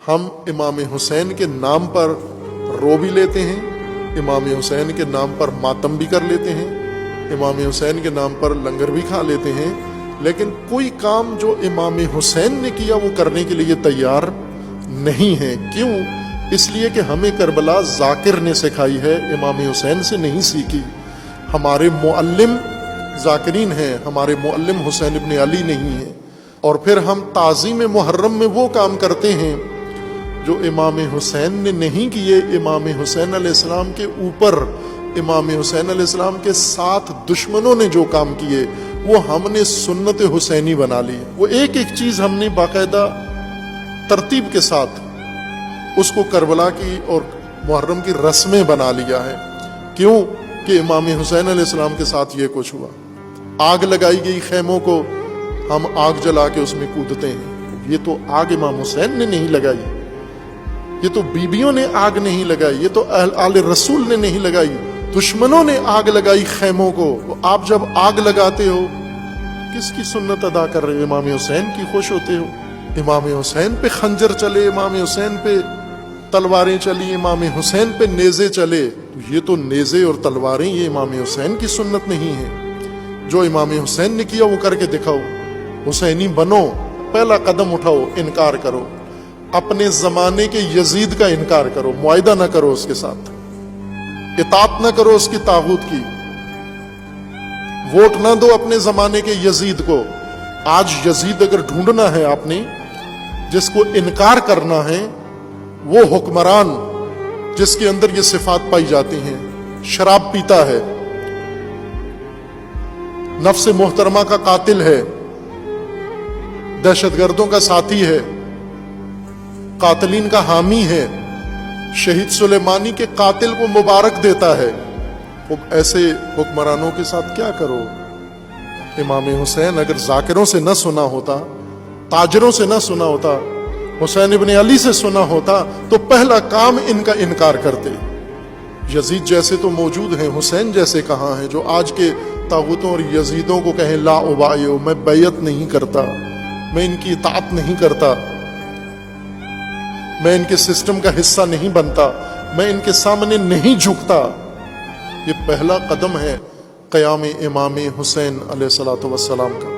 ہم امام حسین کے نام پر رو بھی لیتے ہیں، امام حسین کے نام پر ماتم بھی کر لیتے ہیں، امام حسین کے نام پر لنگر بھی کھا لیتے ہیں، لیکن کوئی کام جو امام حسین نے کیا وہ کرنے کے لیے تیار نہیں ہے۔ کیوں؟ اس لیے کہ ہمیں کربلا ذاکر نے سکھائی ہے، امام حسین سے نہیں سیکھی۔ ہمارے معلم ذاکرین ہیں، ہمارے معلم حسین ابن علی نہیں ہیں۔ اور پھر ہم تعظیم محرم میں وہ کام کرتے ہیں جو امام حسین نے نہیں کیے۔ امام حسین علیہ السلام کے اوپر، امام حسین علیہ السلام کے ساتھ دشمنوں نے جو کام کیے وہ ہم نے سنت حسینی بنا لی۔ وہ ایک ایک چیز ہم نے باقاعدہ ترتیب کے ساتھ اس کو کربلا کی اور محرم کی رسمیں بنا لیا ہے۔ کیوں؟ کہ امام حسین علیہ السلام کے ساتھ یہ کچھ ہوا۔ آگ لگائی گئی خیموں کو، ہم آگ جلا کے اس میں کودتے ہیں۔ یہ تو آگ امام حسین نے نہیں لگائی، یہ تو بیبیوں نے آگ نہیں لگائی، یہ تو آل رسول نے نہیں لگائی، دشمنوں نے آگ لگائی خیموں کو۔ آپ جب آگ لگاتے ہو کس کی سنت ادا کر رہے ہو؟ امام حسین کی خوش ہوتے ہو۔ امام حسین پہ خنجر چلے، امام حسین پہ تلواریں چلی، امام حسین پہ نیزے چلے، تو یہ تو نیزے اور تلواریں یہ امام حسین کی سنت نہیں ہے۔ جو امام حسین نے کیا وہ کر کے دکھاؤ، حسینی بنو، پہلا قدم اٹھاؤ، انکار کرو، اپنے زمانے کے یزید کا انکار کرو، معاہدہ نہ کرو اس کے ساتھ، اطاعت نہ کرو اس کی طاغوت کی، ووٹ نہ دو اپنے زمانے کے یزید کو۔ آج یزید اگر ڈھونڈنا ہے آپ نے جس کو انکار کرنا ہے، وہ حکمران جس کے اندر یہ صفات پائی جاتی ہیں، شراب پیتا ہے، نفس محترمہ کا قاتل ہے، دہشت گردوں کا ساتھی ہے، قاتلین کا حامی ہے، شہید سلیمانی کے قاتل کو مبارک دیتا ہے، وہ ایسے حکمرانوں کے ساتھ کیا کرو؟ امام حسین اگر ذاکروں سے نہ سنا ہوتا، تاجروں سے نہ سنا ہوتا، حسین ابن علی سے سنا ہوتا تو پہلا کام ان کا انکار کرتے۔ یزید جیسے تو موجود ہیں، حسین جیسے کہاں ہیں جو آج کے طاغوتوں اور یزیدوں کو کہیں لا ابایع، میں بیعت نہیں کرتا، میں ان کی اطاعت نہیں کرتا، میں ان کے سسٹم کا حصہ نہیں بنتا، میں ان کے سامنے نہیں جھکتا۔ یہ پہلا قدم ہے قیام امام حسین علیہ الصلوۃ والسلام کا۔